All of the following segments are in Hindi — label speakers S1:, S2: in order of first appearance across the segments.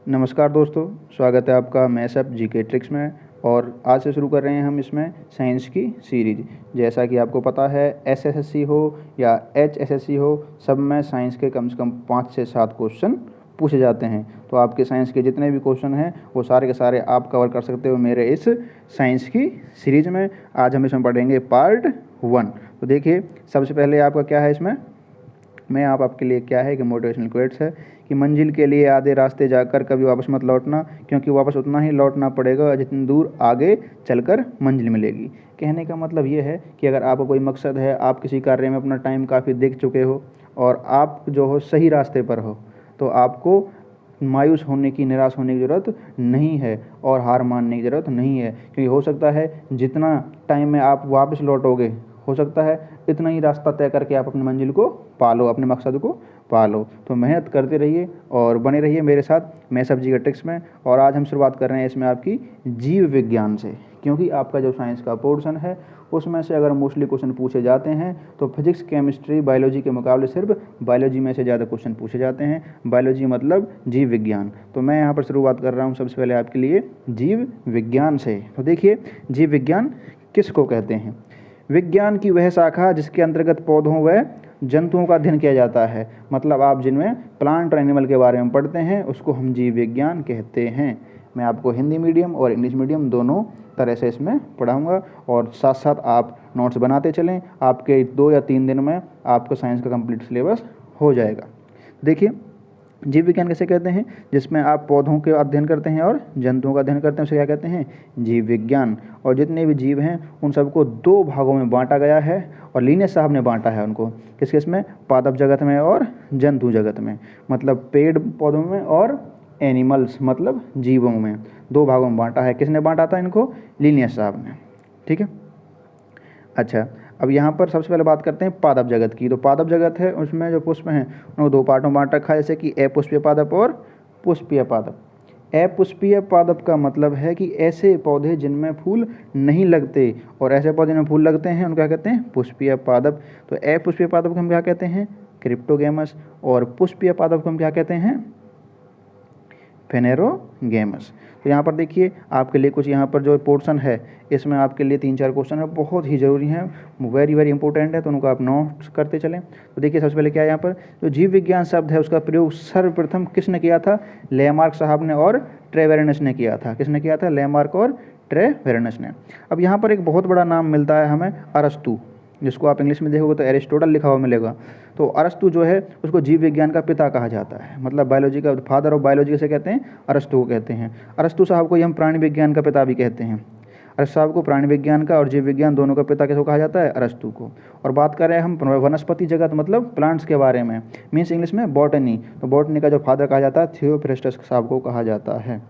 S1: नमस्कार दोस्तों, स्वागत है आपका मैसअप जीके ट्रिक्स में। और आज से शुरू कर रहे हैं हम इसमें साइंस की सीरीज। जैसा कि आपको पता है, एसएससी हो या एचएसएससी हो, सब में साइंस के कम से कम 5 से 7 क्वेश्चन पूछे जाते हैं। तो आपके साइंस के जितने भी क्वेश्चन हैं वो सारे के सारे आप कवर कर सकते हो मेरे इस साइंस की सीरीज में। आज हम इसमें पढ़ेंगे पार्ट 1। तो देखिए, सबसे पहले आपका क्या है इसमें, मैं आपके लिए क्या है कि मोटिवेशनल क्वेट्स है कि मंजिल के लिए आधे रास्ते जाकर कभी वापस मत लौटना, क्योंकि वापस उतना ही लौटना पड़ेगा जितनी दूर आगे चलकर मंजिल मिलेगी। कहने का मतलब ये है कि अगर आपका कोई मकसद है, आप किसी कार्य में अपना टाइम काफ़ी देख चुके हो और आप जो हो सही रास्ते पर हो, तो आपको मायूस होने की, निराश होने की ज़रूरत नहीं है और हार मानने की ज़रूरत नहीं है। क्योंकि हो सकता है जितना टाइम में आप वापस लौटोगे, हो सकता है इतना ही रास्ता तय करके आप अपनी मंजिल को पालो, अपने मकसद को पालो। तो मेहनत करते रहिए और बने रहिए मेरे साथ मैसअप जीके ट्रिक्स में। और आज हम शुरुआत कर रहे हैं इसमें आपकी जीव विज्ञान से, क्योंकि आपका जो साइंस का पोर्शन है उसमें से अगर मोस्टली क्वेश्चन पूछे जाते हैं तो फिजिक्स, केमिस्ट्री, बायोलॉजी के मुकाबले सिर्फ बायोलॉजी में से ज़्यादा क्वेश्चन पूछे जाते हैं। बायोलॉजी मतलब जीव विज्ञान। तो मैं यहाँ पर शुरुआत कर रहा हूँ सबसे पहले आपके लिए जीव विज्ञान से। तो देखिए, जीव विज्ञान किसको कहते हैं? विज्ञान की वह शाखा जिसके अंतर्गत पौधों व जंतुओं का अध्ययन किया जाता है। मतलब आप जिनमें प्लांट और एनिमल के बारे में पढ़ते हैं उसको हम जीव विज्ञान कहते हैं। मैं आपको हिंदी मीडियम और इंग्लिश मीडियम दोनों तरह से इसमें पढ़ाऊंगा और साथ साथ आप नोट्स बनाते चलें। आपके 2 या 3 दिन में आपका साइंस का कंप्लीट सिलेबस हो जाएगा। देखिए, जीव विज्ञान कैसे कहते हैं? जिसमें आप पौधों के अध्ययन करते हैं और जंतुओं का अध्ययन करते हैं, उसे क्या कहते हैं? जीव विज्ञान। और जितने भी जीव हैं उन सबको 2 भागों में बांटा गया है और लिनियस साहब ने बांटा है उनको। किस किस में? पादप जगत में और जंतु जगत में। मतलब पेड़ पौधों में और एनिमल्स मतलब जीवों में 2 भागों में बांटा है। किसने बांटा था इनको? लिनियस साहब ने। ठीक है। अच्छा, अब यहाँ पर सबसे पहले बात करते हैं पादप जगत की। तो पादप जगत है, उसमें जो पुष्प हैं उनको 2 पार्टों में बांट रखा है, जैसे कि अपुष्पीय पादप और पुष्पीय पादप। अपुष्पीय पादप का मतलब है कि ऐसे पौधे जिनमें फूल नहीं लगते, और ऐसे पौधे जिनमें फूल लगते हैं उनको क्या कहते हैं? पुष्पीय पादप। तो अपुष्पीय पादप को हम क्या कहते हैं? क्रिप्टोगैमस। और पुष्पीय पादप को हम क्या कहते हैं? फेनेरोगैमस। तो यहाँ पर देखिए, आपके लिए कुछ यहाँ पर जो पोर्शन है इसमें आपके लिए 3-4 क्वेश्चन है, बहुत ही ज़रूरी हैं, वेरी वेरी इंपॉर्टेंट है, तो उनको आप नोट्स करते चलें। तो देखिए, सबसे पहले क्या है यहाँ पर, जो जीव विज्ञान शब्द है उसका प्रयोग सर्वप्रथम किसने किया था? लेमार्क साहब ने और ट्रेवेरनस ने किया था। किसने किया था? लेमार्क और ट्रेवेरनस ने। अब यहाँ पर एक बहुत बड़ा नाम मिलता है हमें, अरस्तु, जिसको आप इंग्लिश में देखोगे तो एरिस्टोटल लिखा हुआ मिलेगा। तो अरस्तु जो है उसको जीव विज्ञान का पिता कहा जाता है, मतलब बायोलॉजी का फादर ऑफ बायोलॉजी कैसे कहते हैं? अरस्तु को कहते हैं। अरस्तु साहब को ही हम प्राणी विज्ञान का पिता भी कहते हैं। अरस्तु साहब को प्राणी विज्ञान का और जीव विज्ञान दोनों का पिता किसको कहा जाता है? अरस्तु को। और बात कर रहे हैं हम वनस्पति जगत मतलब प्लांट्स के बारे में, मीन्स इंग्लिश में बॉटनी। तो बॉटनी का जो फादर कहा जाता है थियोफ्रेस्टस साहब को कहा जाता है।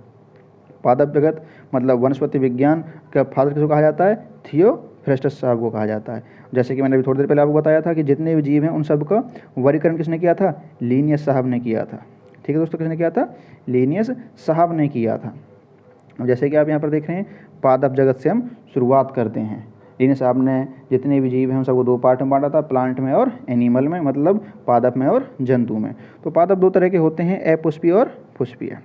S1: पादप जगत मतलब वनस्पति विज्ञान का फादर किसको कहा जाता है? थियोफ्रेस्टस साहब को कहा जाता है। जैसे कि मैंने अभी थोड़ी देर पहले आपको बताया था कि जितने भी जीव हैं उन सब का वर्गीकरण किसने किया था? लिनियस साहब ने किया था। ठीक है दोस्तों, किसने किया था? लिनियस साहब ने किया था। अब जैसे कि आप यहाँ पर देख रहे हैं, पादप जगत से हम शुरुआत करते हैं। लिनियस साहब ने जितने भी जीव हैं उन सबको 2 पार्ट में बांटा था, प्लांट में और एनिमल में, मतलब पादप में और जंतु में। तो पादप 2 तरह के होते हैं, अपुष्पीय और पुष्पीय।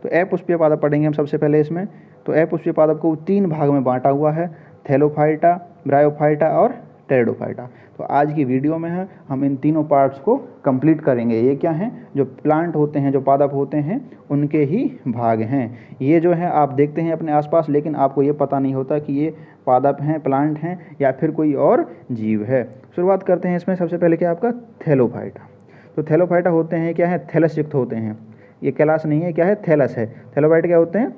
S1: तो अपुष्पीय पादप पढ़ेंगे हम सबसे पहले इसमें। तो अपुष्पीय पादप को 3 भाग में बांटा हुआ है, थैलोफाइटा, ब्रायोफाइटा और टेरिडोफाइटा। तो आज की वीडियो में है हम इन तीनों पार्ट्स को कंप्लीट करेंगे। ये क्या हैं? जो प्लांट होते हैं, जो पादप होते हैं, उनके ही भाग हैं। ये जो है आप देखते हैं अपने आसपास, लेकिन आपको ये पता नहीं होता कि ये पादप हैं, प्लांट हैं या फिर कोई और जीव है। शुरुआत करते हैं इसमें। सबसे पहले क्या आपका? थैलोफाइटा। तो थैलोफाइटा होते हैं क्या है? थैलस युक्त होते हैं। ये कैलाश नहीं है, क्या है? थैलस है। थैलोफाइटा क्या होते हैं?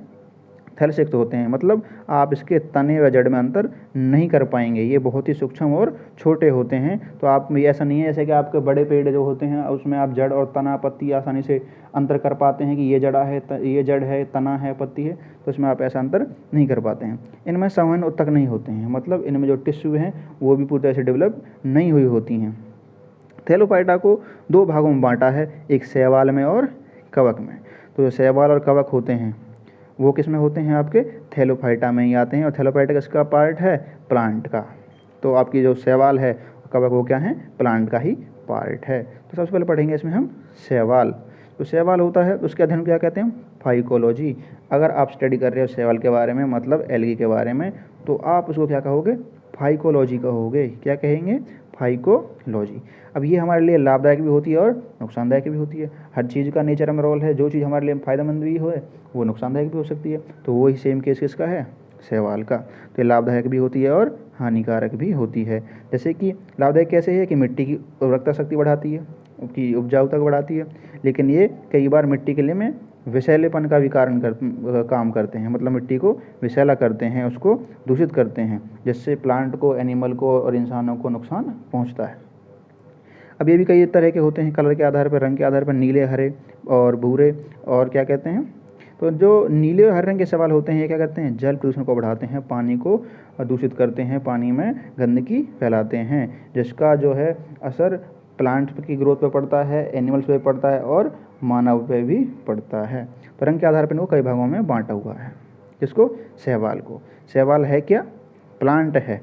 S1: थैलस युक्त होते हैं, मतलब आप इसके तने व जड़ में अंतर नहीं कर पाएंगे। ये बहुत ही सूक्ष्म और छोटे होते हैं। तो आप ऐसा नहीं है जैसे कि आपके बड़े पेड़ जो होते हैं उसमें आप जड़ और तना, पत्ती आसानी से अंतर कर पाते हैं कि ये जड़ा है, ये जड़ है, तना है, पत्ती है। तो इसमें आप ऐसा अंतर नहीं कर पाते हैं। इनमें संवहन उत्तक नहीं होते हैं, मतलब इनमें जो टिश्यू हैं वो भी पूरी तरह से डेवलप नहीं हुई होती हैं। थैलोफाइटा को 2 भागों में बांटा है, एक शैवाल में और कवक में। तो जो शैवाल और कवक होते हैं वो किस में होते हैं? आपके थैलोफाइटा में ही आते हैं। और थैलोफाइटा किसका पार्ट है? प्लांट का। तो आपकी जो शैवाल है, कवक, वो क्या है? प्लांट का ही पार्ट है। तो सबसे पहले पढ़ेंगे इसमें हम शैवाल। तो शैवाल होता है उसके अध्ययन को क्या कहते हैं? फाइकोलॉजी। अगर आप स्टडी कर रहे हो शैवाल के बारे में, मतलब एल्गी के बारे में, तो आप उसको क्या कहोगे? फाइकोलॉजी कहोगे। क्या कहेंगे? फाइकोलॉजी। अब ये हमारे लिए लाभदायक भी होती है और नुकसानदायक भी होती है। हर चीज़ का नेचर में रोल है, जो चीज़ हमारे लिए फ़ायदेमंद भी हो वो नुकसानदायक भी हो सकती है। तो वही सेम केस किसका है? शैवाल का। तो ये लाभदायक भी होती है और हानिकारक भी होती है। जैसे कि लाभदायक कैसे है कि मिट्टी की उर्वरकता शक्ति बढ़ाती है, की उपजाऊता बढ़ाती है, लेकिन ये कई बार मिट्टी के लिए में विषैलेपन का भी काम करते हैं, मतलब मिट्टी को विषैला करते हैं, उसको दूषित करते हैं, जिससे प्लांट को, एनिमल को और इंसानों को नुकसान पहुंचता है। अब ये भी कई तरह के होते हैं, कलर के आधार पर, रंग के आधार पर, नीले, हरे और भूरे, और क्या कहते हैं, तो जो नीले और हरे रंग के सवाल होते हैं ये क्या करते हैं? जल प्रदूषण को बढ़ाते हैं, पानी को दूषित करते हैं, पानी में गंदगी फैलाते हैं, जिसका जो है असर प्लांट की ग्रोथ पे पड़ता है, एनिमल्स पे पड़ता है और मानव पे भी पड़ता है। तो रंग के आधार पर इनको कई भागों में बांटा हुआ है। किसको? शैवाल को। शैवाल है क्या? प्लांट है।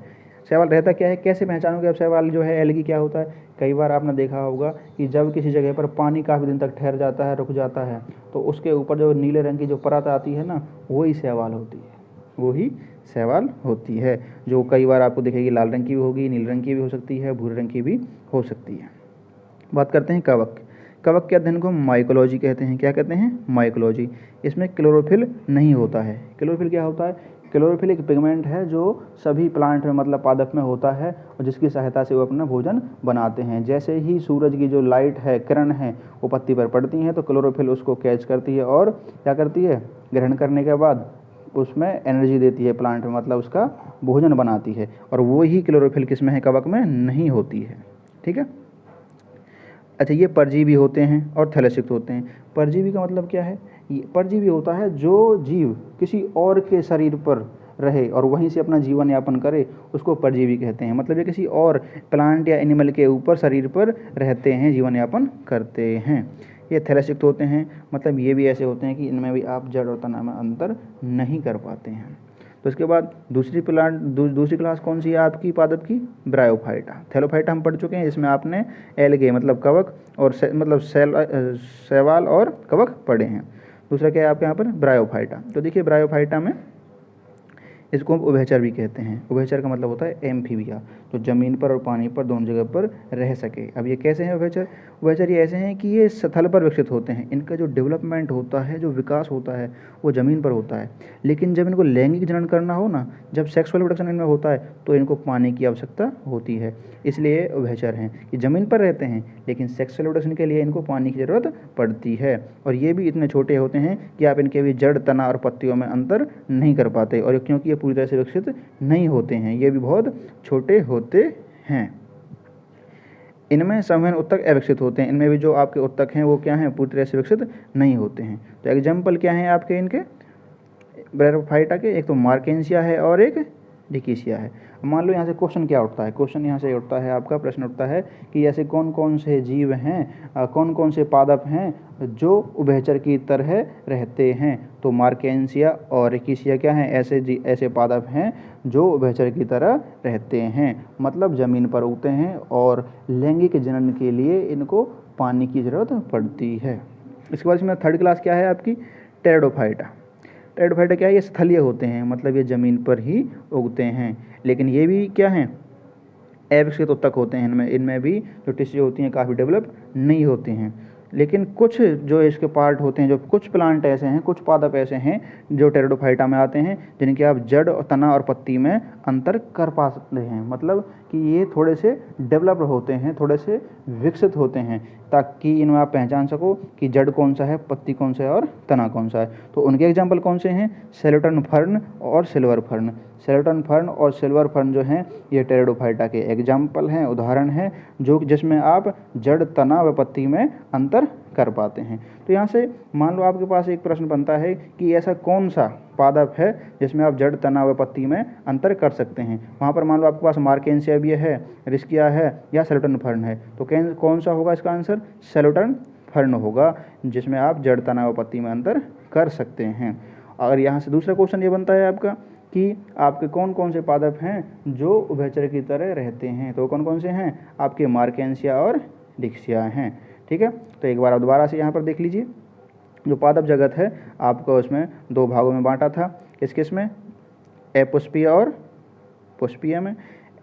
S1: शैवाल रहता क्या है? कैसे पहचानोगे अब शैवाल जो है एल्गी क्या होता है? कई बार आपने देखा होगा कि जब किसी जगह पर पानी काफ़ी दिन तक ठहर जाता है, रुक जाता है, तो उसके ऊपर जो नीले रंग की जो परत आती है ना, वही शैवाल होती है, वही शैवाल होती है, जो कई बार आपको दिखेगी लाल रंग की भी होगी, नीले रंग की भी हो सकती है, भूरे रंग की भी हो सकती है। बात करते हैं कवक। कवक के अध्ययन को माइकोलॉजी कहते हैं। क्या कहते हैं? माइकोलॉजी। इसमें क्लोरोफिल नहीं होता है। क्लोरोफिल क्या होता है? क्लोरोफिल एक पिगमेंट है जो सभी प्लांट में, मतलब पादप में होता है, और जिसकी सहायता से वो अपना भोजन बनाते हैं। जैसे ही सूरज की जो लाइट है, किरण है, वो पत्ती पर पड़ती हैं, तो क्लोरोफिल उसको कैच करती है और क्या करती है? ग्रहण करने के बाद उसमें एनर्जी देती है प्लांट में, मतलब उसका भोजन बनाती है। और वो ही क्लोरोफिल किस में है? कवक में नहीं होती है। ठीक है। अच्छा, ये परजीवी होते हैं और थैलेसिक होते हैं। परजीवी का मतलब क्या है? ये परजीवी होता है जो जीव किसी और के शरीर पर रहे और वहीं से अपना जीवन यापन करे, उसको परजीवी कहते हैं। मतलब ये किसी और प्लांट या एनिमल के ऊपर, शरीर पर रहते हैं, जीवन यापन करते हैं। ये थैलेसिक होते हैं, मतलब ये भी ऐसे होते हैं कि इनमें भी आप जड़ और तना में अंतर नहीं कर पाते हैं। तो इसके बाद दूसरी क्लास कौन सी है आपकी पादप की? ब्रायोफाइटा। थैलोफाइटा हम पढ़ चुके हैं, इसमें आपने एल्गे मतलब कवक और मतलब शैवाल और कवक पढ़े हैं। दूसरा क्या है आपके यहाँ पर? ब्रायोफाइटा। तो देखिए ब्रायोफाइटा में इसको हम उभयचर भी कहते हैं। उभयचर का मतलब होता है एम्फीबिया, तो ज़मीन पर और पानी पर दोनों जगह पर रह सके। अब ये कैसे हैं उभयचर? उभयचर ये ऐसे हैं कि ये स्थल पर विकसित होते हैं। इनका जो डेवलपमेंट होता है, जो विकास होता है, वो ज़मीन पर होता है। लेकिन जब इनको लैंगिक जनन करना हो ना, जब सेक्सुअल प्रोडक्शन इनमें होता है, तो इनको पानी की आवश्यकता होती है। इसलिए उभयचर हैं कि ज़मीन पर रहते हैं, लेकिन सेक्सुअल प्रोडक्शन के लिए इनको पानी की ज़रूरत पड़ती है। और ये भी इतने छोटे होते हैं कि आप इनके भी जड़, तना और पत्तियों में अंतर नहीं कर पाते, और क्योंकि ये पूरी तरह से विकसित नहीं होते हैं, ये भी बहुत छोटे होते हैं। इनमें संवहन उत्तक अविकसित होते हैं। इनमें भी जो आपके उत्तक हैं वो क्या हैं? पूरी तरह से विकसित नहीं होते हैं। तो एग्जाम्पल क्या हैं आपके इनके ब्रायोफाइटा के? एक तो मार्केंसिया है और एक डिकीसिया है। मान लो यहाँ से क्वेश्चन क्या उठता है? क्वेश्चन यहाँ से उठता है, आपका प्रश्न उठता है कि ऐसे कौन कौन से जीव हैं, कौन कौन से पादप हैं जो उभयचर की तरह रहते हैं? तो मार्केंसिया और डिकीसिया क्या हैं? ऐसे पादप हैं जो उभयचर की तरह रहते हैं, मतलब ज़मीन पर उगते हैं और लैंगिक जनन के लिए इनको पानी की ज़रूरत पड़ती है। इसके बाद इसमें थर्ड क्लास क्या है आपकी? टेरिडोफाइटा। टेरिडोफाइटा क्या है? ये स्थलीय होते हैं, मतलब ये ज़मीन पर ही उगते हैं, लेकिन ये भी क्या हैं? अविकसित उत्तक होते हैं। इनमें भी जो टिश्यू होती हैं काफ़ी डेवलप नहीं होते हैं। लेकिन कुछ जो इसके पार्ट होते हैं, जो कुछ प्लांट ऐसे हैं, कुछ पादप ऐसे हैं जो टेरिडोफाइटा में आते हैं, जिनके आप जड़ और तना और पत्ती में अंतर कर पा सकते हैं। मतलब कि ये थोड़े से डेवलप्ड होते हैं, थोड़े से विकसित होते हैं, ताकि इनमें आप पहचान सको कि जड़ कौन सा है, पत्ती कौन सा है और तना कौन सा है। तो उनके एग्जाम्पल कौन से हैं? सेलोटन फर्न और सिल्वर फर्न। सेलोटन फर्न और सिल्वर फर्न जो हैं ये टेरिडोफाइटा के एग्जाम्पल हैं, उदाहरण हैं, जो जिसमें आप जड़, तना व पत्ती में अंतर कर पाते हैं। तो यहाँ से मान लो आपके पास एक प्रश्न बनता है कि ऐसा कौन सा पादप है जिसमें आप जड़, तना व पत्ती में अंतर कर सकते हैं। वहाँ पर मान लो आपके पास मार्केंसिया भी है, रिस्किया है या सेलोटन फर्न है, तो कौन सा होगा इसका आंसर? सेलोटन फर्न होगा, जिसमें आप जड़, तना व पत्ती में अंतर कर सकते हैं। और यहाँ से दूसरा क्वेश्चन ये बनता है आपका कि आपके कौन कौन से पादप हैं जो उभयचर की तरह रहते हैं? तो कौन कौन से हैं? आपके मार्केंसिया और डिक्सिया हैं। ठीक है। तो एक बार आप दोबारा से यहाँ पर देख लीजिए, जो पादप जगत है आपको उसमें 2 भागों में बांटा था, किस किस में, अपुष्पीय और पुष्पीय में।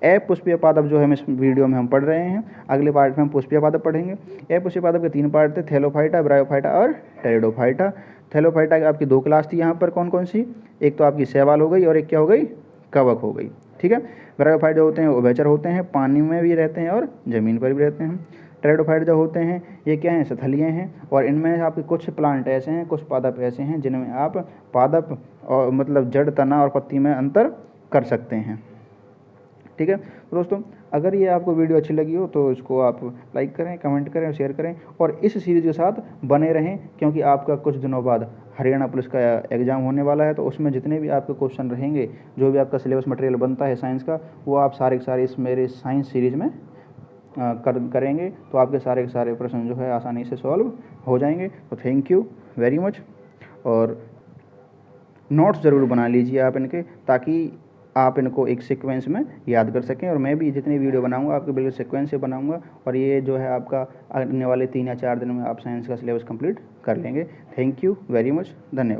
S1: अपुष्पीय पादप जो है इस वीडियो में हम पढ़ रहे हैं, अगले पार्ट में हम पुष्पीय पादप पढ़ेंगे। अपुष्पीय पादप के 3 पार्ट थे, थैलोफाइटा, ब्रायोफाइटा और टेरिडोफाइटा। थैलोफाइटा की आपकी 2 क्लास थी यहाँ पर, कौन कौन सी, एक तो आपकी शैवाल हो गई और एक क्या हो गई, कवक हो गई, ठीक है। ब्रायोफाइट जो होते हैं उभयचर होते हैं, पानी में भी रहते हैं और ज़मीन पर भी रहते हैं। टेरिडोफाइट जो होते हैं ये क्या हैं, स्थलीय हैं, और इनमें आपके कुछ प्लांट ऐसे हैं, कुछ पादप ऐसे हैं जिनमें आप पादप और मतलब जड़, तना और पत्ती में अंतर कर सकते हैं, ठीक है। तो दोस्तों अगर ये आपको वीडियो अच्छी लगी हो तो इसको आप लाइक करें, कमेंट करें और शेयर करें, और इस सीरीज़ के साथ बने रहें, क्योंकि आपका कुछ दिनों बाद हरियाणा पुलिस का एग्ज़ाम होने वाला है। तो उसमें जितने भी आपके क्वेश्चन रहेंगे, जो भी आपका सिलेबस मटेरियल बनता है साइंस का, वो आप सारे के सारे इस मेरे साइंस सीरीज़ में करेंगे, तो आपके सारे के सारे प्रश्न जो है आसानी से सॉल्व हो जाएंगे। तो थैंक यू वेरी मच, और नोट्स ज़रूर बना लीजिए आप इनके, ताकि आप इनको एक सीक्वेंस में याद कर सकें। और मैं भी जितनी वीडियो बनाऊंगा आपके बिल्कुल सीक्वेंस से बनाऊंगा, और ये जो है आपका आने वाले 3 या 4 दिन में आप साइंस का सिलेबस कंप्लीट कर लेंगे। थैंक यू वेरी मच, धन्यवाद।